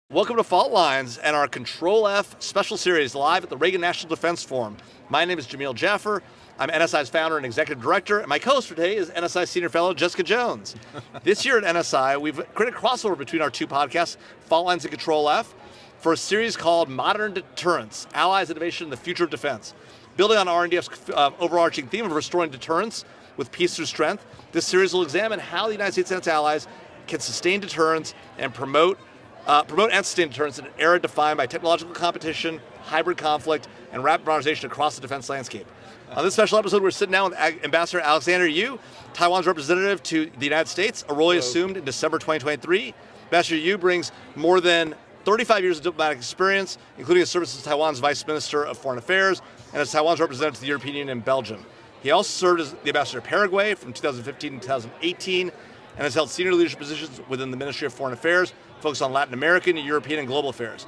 Welcome to Fault Lines and our Control-F special series live at the Reagan National Defense Forum. My name is Jamil Jaffer. I'm NSI's founder and executive director, and my co-host for today is NSI senior fellow Jessica Jones. This year at NSI, we've created a crossover between our two podcasts, Fault Lines and Control-F, for a series called Modern Deterrence, Allies, Innovation, and the Future of Defense. Building on RNDF's overarching theme of restoring deterrence with peace through strength, this series will examine how the United States and its allies can sustain deterrence and promote and sustain deterrence in an era defined by technological competition, hybrid conflict, and rapid modernization across the defense landscape. On this special episode, we're sitting down with Ambassador Alexander Yui, Taiwan's representative to the United States, a role he assumed in December 2023. Ambassador Yui brings more than 35 years of diplomatic experience, including his service as Taiwan's Vice Minister of Foreign Affairs and as Taiwan's representative to the European Union and Belgium. He also served as the Ambassador to Paraguay from 2015 to 2018, and has held senior leadership positions within the Ministry of Foreign Affairs, focused on Latin American, European, and global affairs.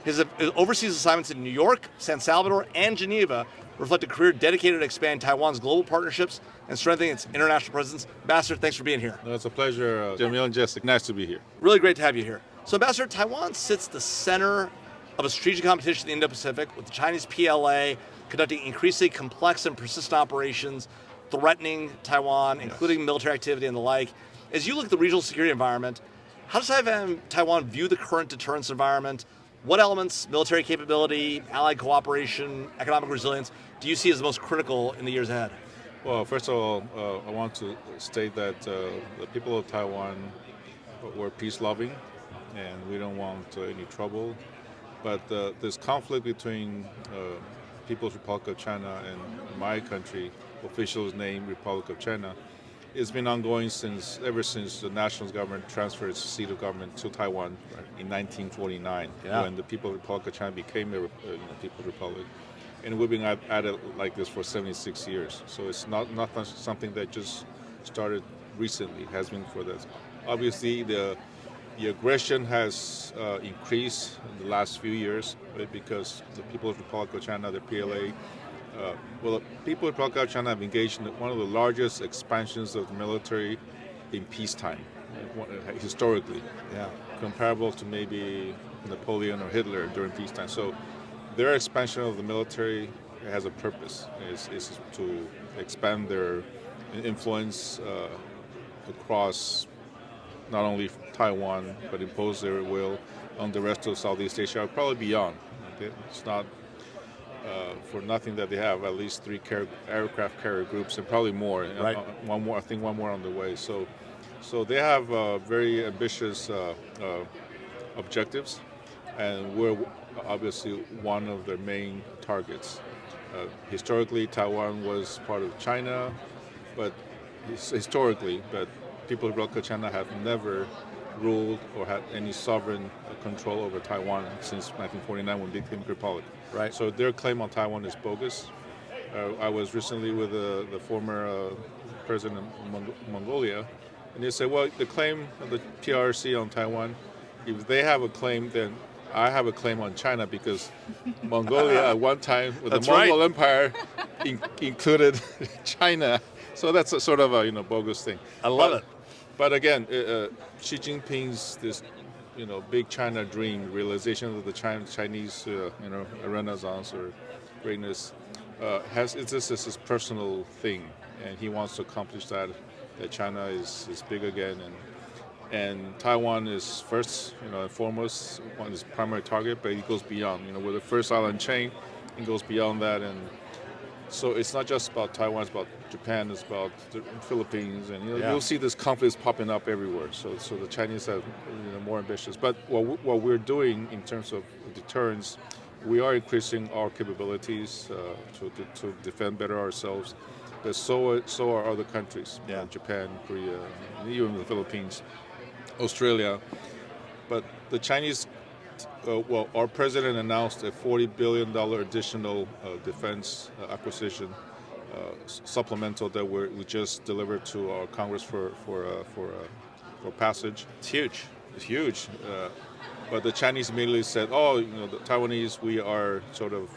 His overseas assignments in New York, San Salvador, and Geneva reflect a career dedicated to expand Taiwan's global partnerships and strengthening its international presence. Ambassador, thanks for being here. No, it's a pleasure, Jamil and Jessica. Nice to be here. Really great to have you here. So, Ambassador, Taiwan sits at the center of a strategic competition in the Indo-Pacific, with the Chinese PLA conducting increasingly complex and persistent operations, threatening Taiwan, including military activity and the like. As you look at the regional security environment, how does Taiwan view the current deterrence environment? What elements, military capability, allied cooperation, economic resilience, do you see as the most critical in the years ahead? Well, first of all, I want to state that the people of Taiwan were peace-loving, and we don't want any trouble. But this conflict between People's Republic of China and my country, officials named Republic of China, it's been ongoing ever since the national government transferred its seat of government to Taiwan in 1949, when the People's Republic of China became a People's Republic. And we've been at it like this for 76 years. So it's not something that just started recently. It has been for this. Obviously, the aggression has increased in the last few years, right, because the People's Republic of China, the PLA, the people of the Republic of China have engaged in one of the largest expansions of the military in peacetime, historically, comparable to maybe Napoleon or Hitler during peacetime. So their expansion of the military has a purpose, is to expand their influence across not only Taiwan, but impose their will on the rest of Southeast Asia, probably beyond. It's not for nothing that they have at least 3 aircraft carrier groups, and probably more. Right. One more on the way. So they have very ambitious objectives, and we're obviously one of their main targets. Historically, Taiwan was part of China, but people of the Republic of China have never ruled or had any sovereign control over Taiwan since 1949 when they became a republic. Right. So their claim on Taiwan is bogus. I was recently with the former president of Mongolia, and they said, well, the claim of the PRC on Taiwan, if they have a claim, then I have a claim on China, because Mongolia at one time with the Mongol Empire included China. So that's a sort of a bogus thing. I love it. But again, Xi Jinping's this big China dream, realization of the Chinese renaissance or greatness, this is his personal thing, and he wants to accomplish that China is big again, and Taiwan is first and foremost on his primary target, but it goes beyond. We're the first island chain, it goes beyond that, and so it's not just about Taiwan, it's about Japan, it's about the Philippines, and you'll see this conflicts popping up everywhere. So the Chinese are more ambitious. But what we're doing in terms of deterrence, we are increasing our capabilities to defend better ourselves. But so are other countries, Japan, Korea, even the Philippines, Australia. But the Chinese, our president announced a $40 billion additional defense acquisition supplemental that we just delivered to our Congress for passage. It's huge. It's huge. But the Chinese immediately said, the Taiwanese, we are sort of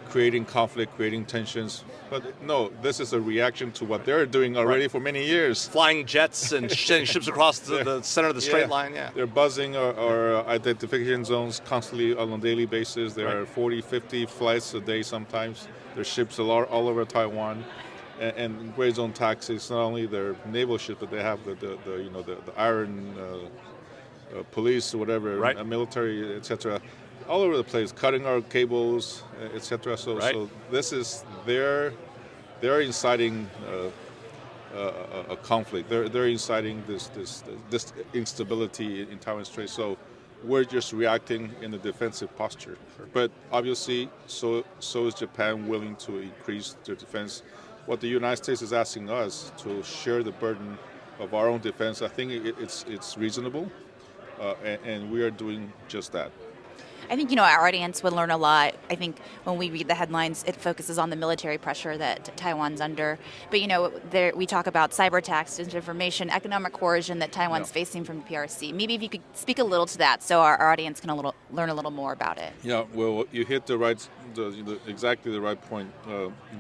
creating conflict, creating tensions. But no, this is a reaction to what they're doing already for many years. Flying jets and sending ships across the center of the straight line, They're buzzing our identification zones constantly on a daily basis. There are 40, 50 flights a day sometimes. There's ships all over Taiwan. And gray zone taxis, not only their naval ships, but they have the iron police, whatever, military, etc., all over the place, cutting our cables, etc. So this is they're inciting a conflict. They're inciting this instability in Taiwan Strait. So we're just reacting in a defensive posture. But obviously, so is Japan willing to increase their defense. What the United States is asking us to share the burden of our own defense, I think it's reasonable, and we are doing just that. I think, our audience would learn a lot. I think when we read the headlines, it focuses on the military pressure that Taiwan's under. But, we talk about cyber attacks, disinformation, economic coercion that Taiwan's facing from the PRC. Maybe if you could speak a little to that so our audience can learn a little more about it. Yeah, well, you hit exactly the right point.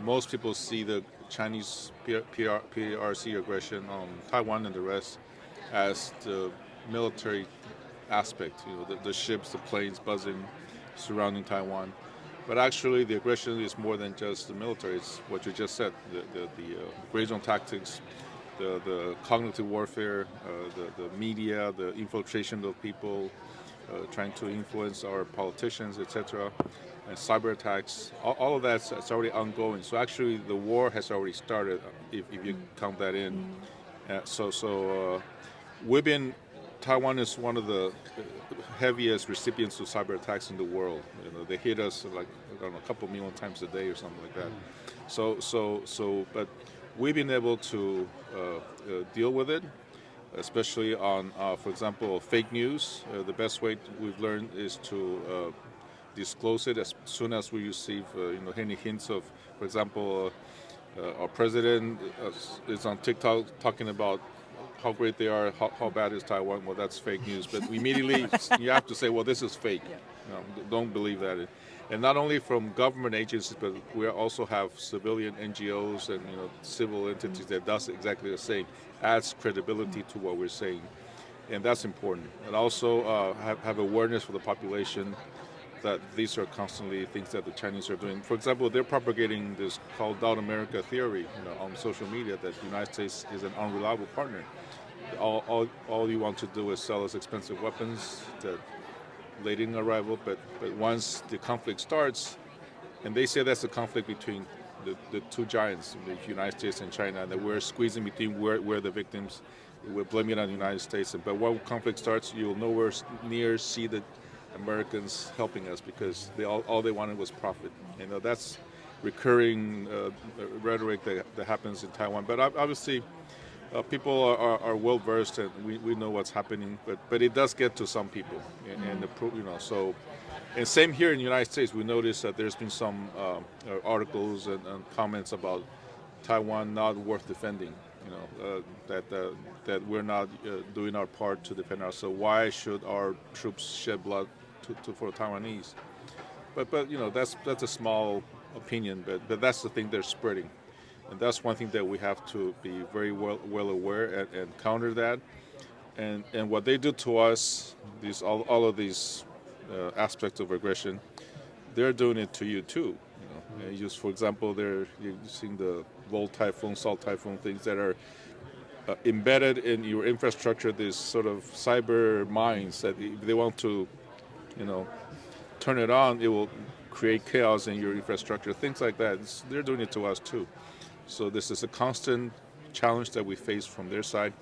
Most people see the Chinese PRC aggression on Taiwan and the rest as the military aspect, the ships, the planes buzzing, surrounding Taiwan. But actually, the aggression is more than just the military. It's what you just said: the gray zone tactics, the cognitive warfare, the media, the infiltration of people, trying to influence our politicians, etc., and cyber attacks. All of that's already ongoing. So actually, the war has already started, if you count that in. We've been. Taiwan is one of the heaviest recipients of cyber attacks in the world. They hit us a couple million times a day or something like that. But we've been able to deal with it, especially on, for example, fake news. The best way we've learned is to disclose it as soon as we receive, any hints of, for example, our president is on TikTok talking about how great they are, how bad is Taiwan. Well, that's fake news. But immediately you have to say, well, this is fake. Don't believe that. And not only from government agencies, but we also have civilian NGOs and civil entities that does exactly the same. Adds credibility to what we're saying. And that's important. And also have awareness for the population that these are constantly things that the Chinese are doing. For example, they're propagating this called Doubt America theory on social media, that the United States is an unreliable partner. All you want to do is sell us expensive weapons that late in arrival, but once the conflict starts, and they say that's a conflict between the two giants, the United States and China, that we're squeezing between we're the victims, we're blaming it on the United States. But when conflict starts, you'll nowhere near see the Americans helping us, because all they wanted was profit. That's recurring rhetoric that happens in Taiwan. But obviously, people are well versed, and we know what's happening. But it does get to some people, and same here in the United States. We noticed that there's been some articles and comments about Taiwan not worth defending. That we're not doing our part to defend ourselves. Why should our troops shed blood for Taiwanese? But that's a small opinion, but that's the thing they're spreading, and that's one thing that we have to be very well aware and counter that. And what they do to us, all of these aspects of aggression, they're doing it to you too. Just for example, you're seeing the Volt Typhoon, Salt Typhoon, things that are embedded in your infrastructure. These sort of cyber mines that if they want to, turn it on, it will create chaos in your infrastructure. Things like that. They're doing it to us too. So this is a constant challenge that we face from their side,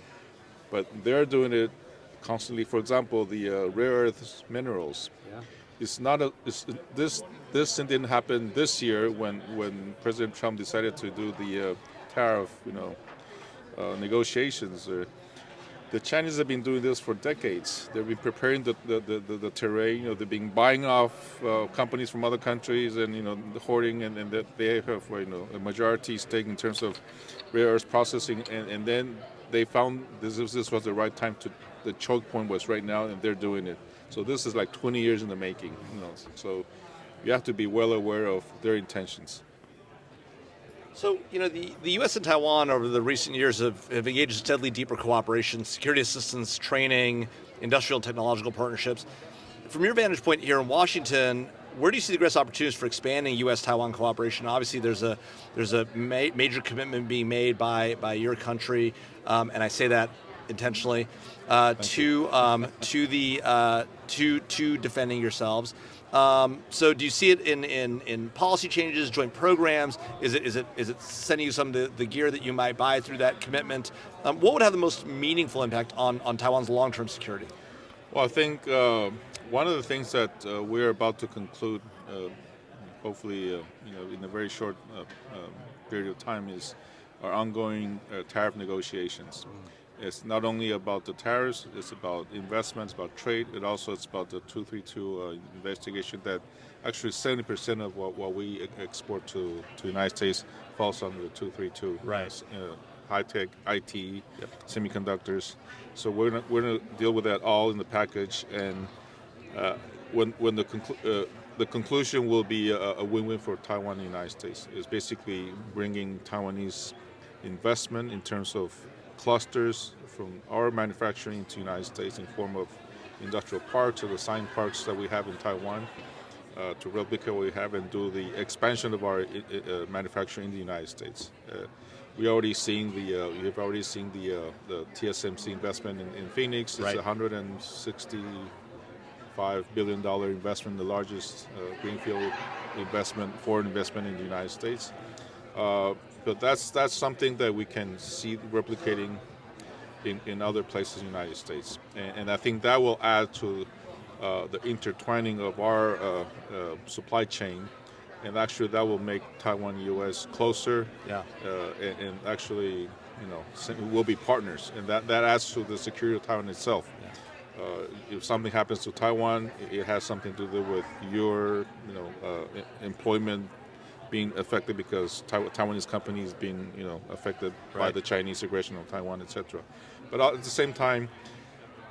but they're doing it constantly. For example, the rare earth minerals. Yeah. This didn't happen this year when President Trump decided to do the tariff negotiations. The Chinese have been doing this for decades. They've been preparing the terrain. They've been buying off companies from other countries and hoarding, and that they have a majority stake in terms of rare earth processing. And then they found this was the right time to. The choke point was right now, and they're doing it. So this is like 20 years in the making. So you have to be well aware of their intentions. So, the U.S. and Taiwan over the recent years have engaged in steadily deeper cooperation, security assistance, training, industrial and technological partnerships. From your vantage point here in Washington, where do you see the greatest opportunities for expanding U.S.-Taiwan cooperation? Obviously, there's a major commitment being made by your country, and I say that intentionally, to defending yourselves. So do you see it in policy changes, joint programs? Is it sending you some of the gear that you might buy through that commitment? What would have the most meaningful impact on Taiwan's long-term security? Well, I think one of the things that we're about to conclude, hopefully, in a very short period of time, is our ongoing tariff negotiations. It's not only about the tariffs, it's about investments, about trade, and also it's about the 232 investigation that actually 70% of what we export to the United States falls under the 232. Right. High-tech, IT, semiconductors. So we're gonna deal with that all in the package, and when the conclusion will be a win-win for Taiwan and the United States. It's basically bringing Taiwanese investment in terms of clusters from our manufacturing to the United States in form of industrial parks or the science parks that we have in Taiwan to replicate what we have and do the expansion of our manufacturing in the United States. We've already seen the TSMC investment in Phoenix. It's $165 billion investment, the largest greenfield foreign investment in the United States. But that's something that we can see replicating in other places in the United States. And I think that will add to the intertwining of our supply chain. And actually that will make Taiwan and U.S. closer. Yeah. And actually, we'll be partners. And that adds to the security of Taiwan itself. Yeah. If something happens to Taiwan, it has something to do with your employment being affected because Taiwanese companies being affected by the Chinese aggression on Taiwan, etc. But at the same time,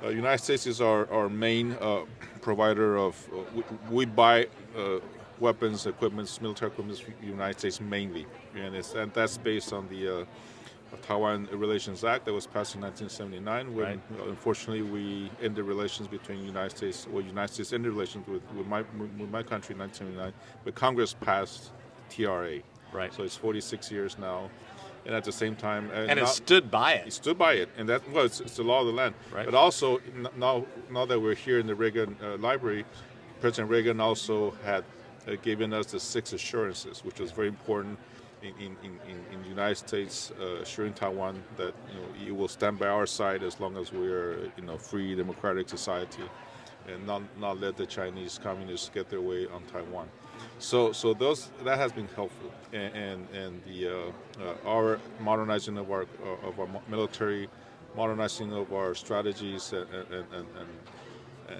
the United States is our main provider of. We buy weapons, military equipment from the United States mainly, and that's based on the Taiwan Relations Act that was passed in 1979. When unfortunately we ended relations between United States ended relations with my country in 1979, but Congress passed TRA. Right. So it's 46 years now, and at the same time, and it stood by it. It stood by it, and it's the law of the land. Right. But also now that we're here in the Reagan Library, President Reagan also had given us the 6 assurances, which was very important in the United States, assuring Taiwan that it will stand by our side as long as we're free democratic society, and not let the Chinese communists get their way on Taiwan. So that has been helpful, and our modernizing of our military, modernizing of our strategies,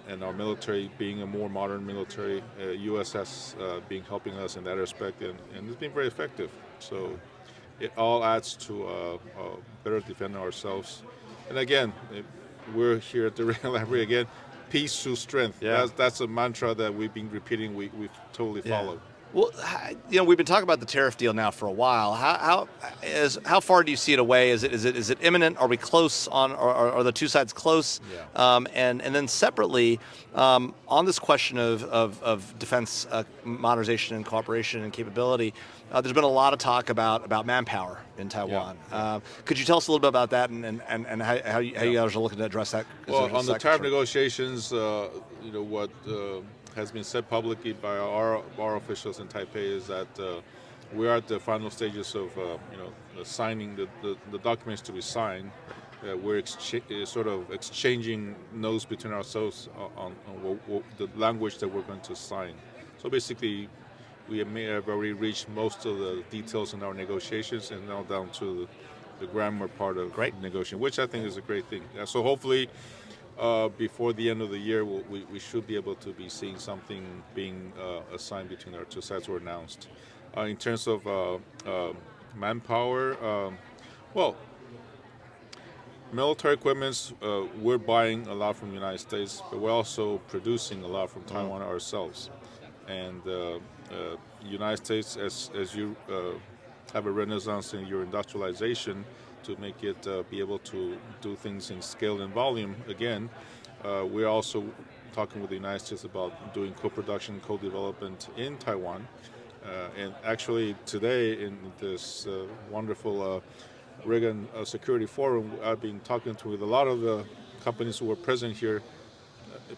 and our military being a more modern military, U.S. has been helping us in that respect, and it's been very effective. So it all adds to better defending ourselves. And again, we're here at the Reagan Library again. Peace through strength. Yeah. That's a mantra that we've been repeating. We've totally followed. Well, we've been talking about the tariff deal now for a while. How far do you see it away? Is it imminent? Are we close on? Are the two sides close? Yeah. And then separately, on this question of defense modernization and cooperation and capability, there's been a lot of talk about manpower in Taiwan. Yeah. Could you tell us a little bit about that and how you guys are looking to address that? Well, on the tariff negotiations, what has been said publicly by our officials in Taipei is that we are at the final stages of signing the documents to be signed. We're sort of exchanging notes between ourselves on the language that we're going to sign. So basically, we may have already reached most of the details in our negotiations, and now down to the grammar part of negotiation, which I think is a great thing. So hopefully, before the end of the year, we should be able to be seeing something being assigned between our two sides or announced. In terms of manpower, military equipments, we're buying a lot from the United States, but we're also producing a lot from Taiwan ourselves. And United States, as you have a renaissance in your industrialization to make it be able to do things in scale and volume again, we're also talking with the United States about doing co-production, co-development in Taiwan. And actually today in this wonderful Reagan Security Forum, I've been talking to with a lot of the companies who were present here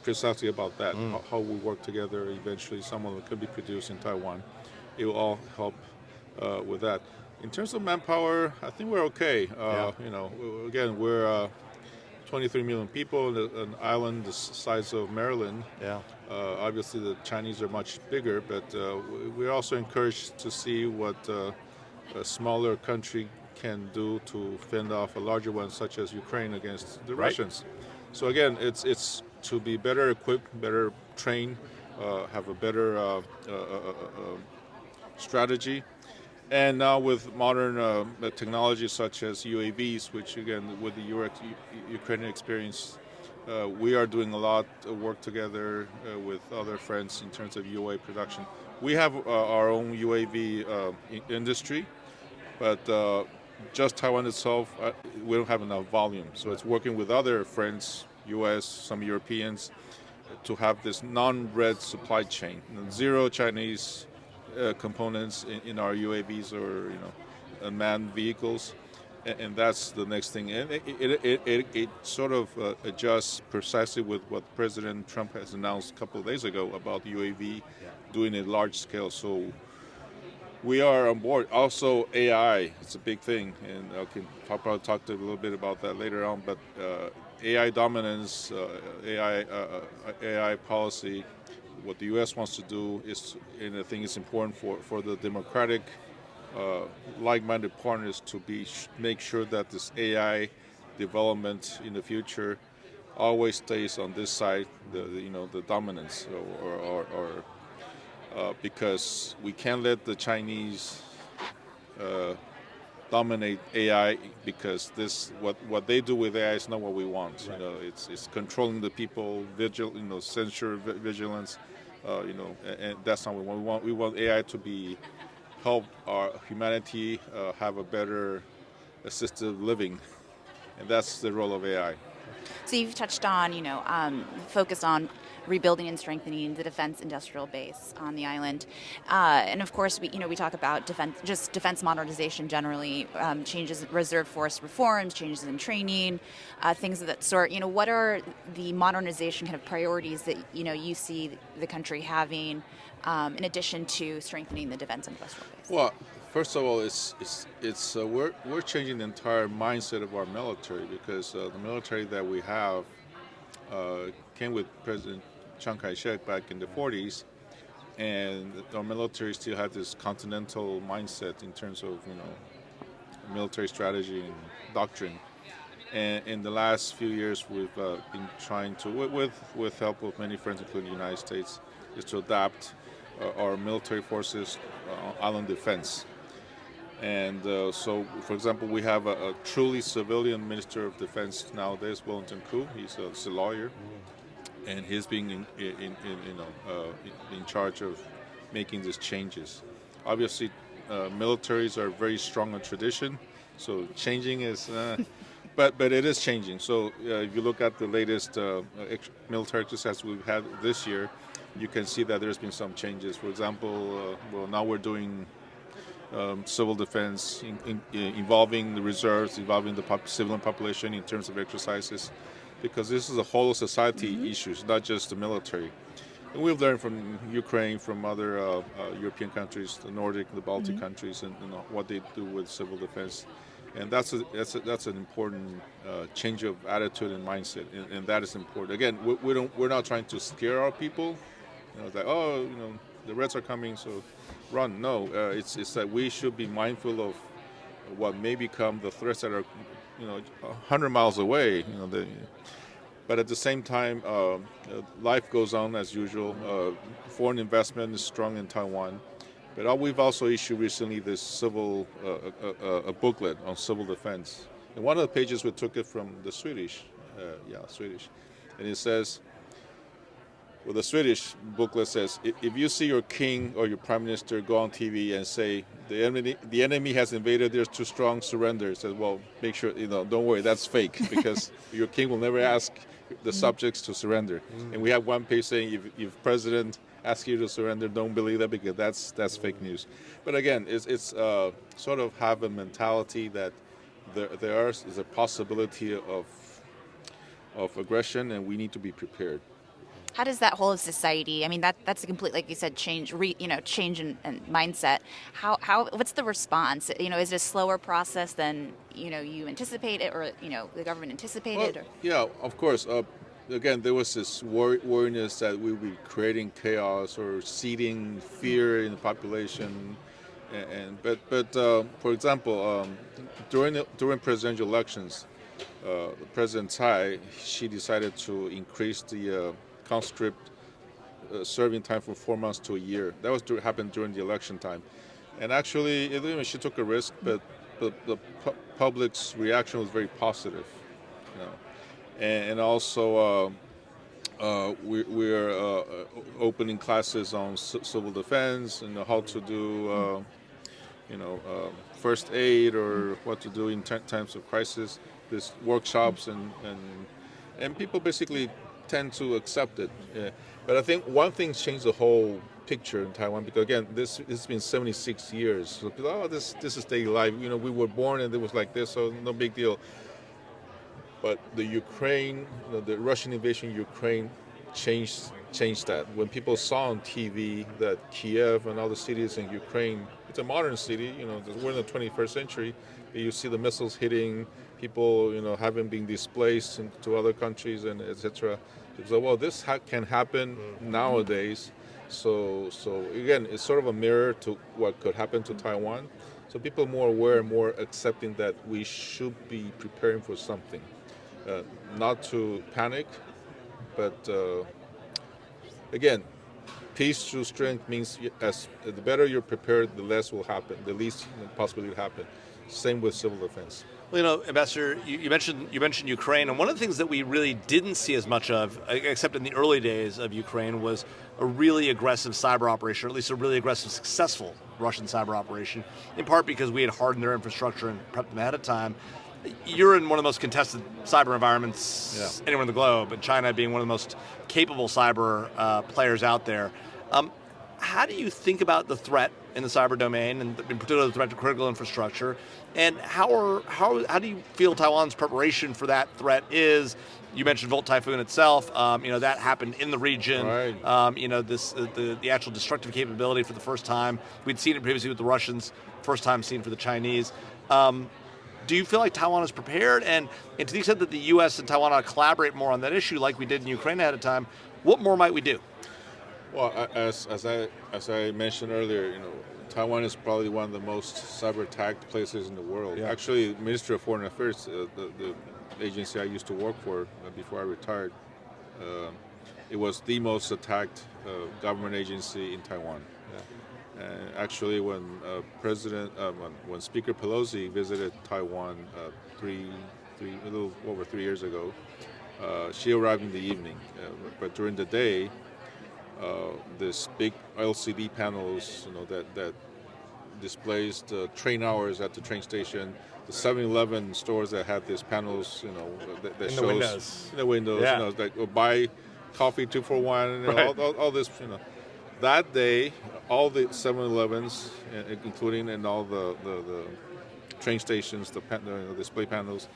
precisely about that, how we work together. Eventually some of them could be produced in Taiwan. It will all help with that. In terms of manpower, I think we're okay. You know, again, we're 23 million people, an island the size of Maryland. Yeah. Obviously, the Chinese are much bigger, but we're also encouraged to see what a smaller country can do to fend off a larger one, such as Ukraine, against the Russians. So again, it's to be better equipped, better trained, have a better strategy. And now with modern technology such as UAVs, which again with the Ukrainian experience, we are doing a lot of work together with other friends in terms of UAV production. We have our own UAV industry, but just Taiwan itself, we don't have enough volume. So it's working with other friends, US, some Europeans, to have this non-red supply chain. Zero Chinese components in our UAVs or unmanned vehicles, and that's the next thing. And it sort of adjusts precisely with what President Trump has announced a couple of days ago about UAV doing it large scale. So we are on board. Also AI, it's a big thing, and I'll probably talk to a little bit about that later on. But AI dominance, AI policy. What the U.S. wants to do is, and I think it's important for the democratic, like-minded partners to make sure that this AI development in the future always stays on this side, the dominance, because we can't let the Chinese dominate AI, because what they do with AI is not what we want. Right. It's controlling the people, censure, vigilance. And that's not what we want. We want AI to help our humanity have a better assisted living, and that's the role of AI. So you've touched on, focus on rebuilding and strengthening the defense industrial base on the island, and of course, we talk about defense modernization generally, changes, reserve force reforms, changes in training, things of that sort. What are the modernization kind of priorities that you see the country having, in addition to strengthening the defense industrial base? Well, first of all, we're changing the entire mindset of our military, because the military that we have came with President Chiang Kai-shek back in the 40s, and our military still had this continental mindset in terms of military strategy and doctrine. And in the last few years, we've been trying to, with help of many friends, including the United States, is to adapt our military forces island defense. And so, for example, we have a truly civilian Minister of Defense nowadays, Wellington Koo. He's a lawyer, and he's being in charge of making these changes. Obviously, militaries are very strong on tradition, so changing is, but it is changing. So if you look at the latest military exercise we've had this year, you can see that there's been some changes. For example, now we're doing civil defense involving the reserves, involving the civilian population in terms of exercises, because this is a whole society issue, it's not just the military. And we've learned from Ukraine, from other European countries, the Nordic, the Baltic countries, and what they do with civil defense. And that's an important change of attitude and mindset, and that is important. Again, we're not trying to scare our people. It's like, the Reds are coming, so run. No, it's that we should be mindful of what may become the threats that are 100 miles away. But at the same time, life goes on as usual. Foreign investment is strong in Taiwan. But we've also issued recently this a booklet on civil defense. And one of the pages, we took it from the Swedish, and it says, Well, the Swedish booklet says if you see your king or your prime minister go on TV and say the enemy has invaded, they're too strong, surrender. It says, well, make sure don't worry, that's fake because your king will never ask the subjects to surrender. And we have one page saying if president asks you to surrender, don't believe that because that's fake news. But again, it's sort of have a mentality that there is a possibility of aggression, and we need to be prepared. How does that whole society? I mean, that's a complete, like you said, change in mindset. How what's the response? Is it a slower process than you anticipated, or the government anticipated? Well, yeah, of course. Again, there was this worriness that we would be creating chaos or seeding fear in the population, but for example, during presidential elections, President Tsai, she decided to increase the conscript serving time from 4 months to a year. That was happened during the election time, and actually, she took a risk, but the public's reaction was very positive. And also we're opening classes on civil defense and how to do first aid or what to do in times of crisis. These workshops and people basically tend to accept it. But I think one thing changed the whole picture in Taiwan because again, it's been 76 years. So people, this is daily life. We were born and it was like this, so no big deal. But the Ukraine, the Russian invasion of Ukraine changed that. When people saw on TV that Kiev and all the cities in Ukraine, it's a modern city, we're in the 21st century. You see the missiles hitting people, having been displaced into other countries and etc. So, well, this can happen nowadays. So again, it's sort of a mirror to what could happen to Taiwan. So people are more aware, more accepting that we should be preparing for something. Not to panic, but again, peace through strength means the better you're prepared, the less will happen, the least possibility will happen. Same with civil defense. Well, Ambassador, you mentioned Ukraine, and one of the things that we really didn't see as much of, except in the early days of Ukraine, was a really aggressive cyber operation, or at least a really aggressive, successful Russian cyber operation, in part because we had hardened their infrastructure and prepped them ahead of time. You're in one of the most contested cyber environments anywhere in the globe, and China being one of the most capable cyber players out there. How do you think about the threat in the cyber domain, and in particular the threat to critical infrastructure, and how do you feel Taiwan's preparation for that threat is? You mentioned Volt Typhoon itself. That happened in the region. Right. The actual destructive capability for the first time. We'd seen it previously with the Russians. First time seen for the Chinese. Do you feel like Taiwan is prepared? And to the extent that the U.S. and Taiwan ought to collaborate more on that issue, like we did in Ukraine ahead of time, what more might we do? Well, as I mentioned earlier, Taiwan is probably one of the most cyber-attacked places in the world. Yeah. Actually, Ministry of Foreign Affairs, the agency I used to work for before I retired, it was the most attacked government agency in Taiwan. Yeah. And actually, when when Speaker Pelosi visited Taiwan a little over 3 years ago, she arrived in the evening, but during the day, this big LCD panels, that displays the train hours at the train station. The 7-Eleven stores that had these panels, that in shows the windows. like buy coffee 2 for 1, right. all this, That day, all the 7-Elevens, including and all the train stations, the display panels,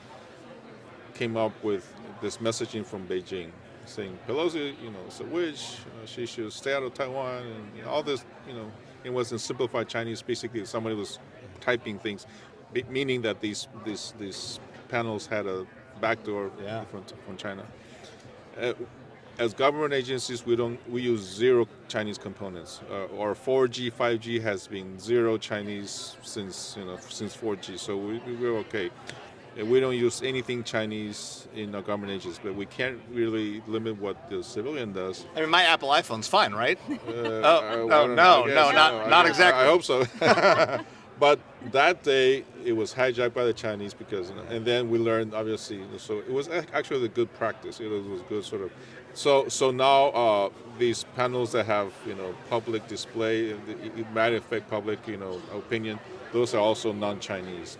came up with this messaging from Beijing, saying Pelosi, is a witch. She should stay out of Taiwan, and all this. It was in simplified Chinese. Basically, somebody was typing things, meaning that these panels had a backdoor from China. As government agencies, we use zero Chinese components. Our 4G, 5G has been zero Chinese since 4G, so we're okay. We don't use anything Chinese in our government agencies, but we can't really limit what the civilian does. I mean, my Apple iPhone's fine, right? Not exactly. I hope so. But that day, it was hijacked by the Chinese and then we learned, obviously, so it was actually a good practice. It was good sort of. So now these panels that have public display, it might affect public opinion. Those are also non-Chinese.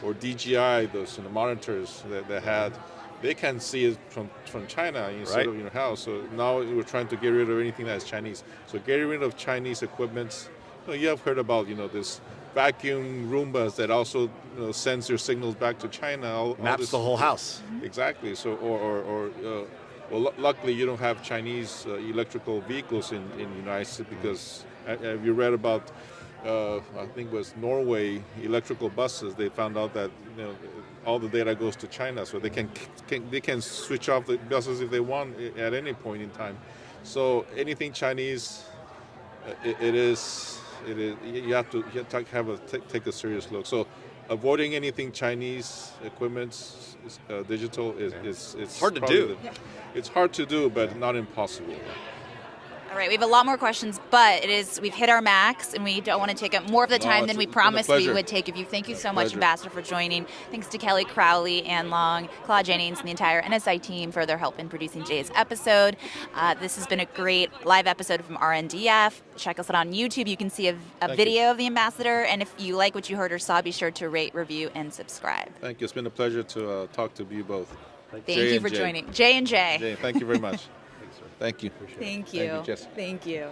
Or DGI, those monitors that had, they can see it from China instead of your house. So now we're trying to get rid of anything that's Chinese. So getting rid of Chinese equipment. You have heard about this vacuum Roombas that also sends your signals back to China. Maps the whole house. Exactly. So well, luckily you don't have Chinese electrical vehicles in the United States because have you read about? I think it was Norway electrical buses. They found out that all the data goes to China, so they can switch off the buses if they want at any point in time. So anything Chinese, it is you have to take a serious look. So avoiding anything Chinese equipment, digital it's hard to do. It's hard to do, but not impossible. All right, we have a lot more questions, but we've hit our max, and we don't want to take up more of the time than we promised we would take of you. Thank you so much, Ambassador, for joining. Thanks to Kelly Crowley, Ann Long, Claude Jennings, and the entire NSI team for their help in producing today's episode. This has been a great live episode from RNDF. Check us out on YouTube. You can see a video of the Ambassador, and if you like what you heard or saw, be sure to rate, review, and subscribe. Thank you. It's been a pleasure to talk to you both. Thank you for joining. Jay and Jay. Jay, thank you very much. Thank you. Thank you. Thank you, Jess. Thank you.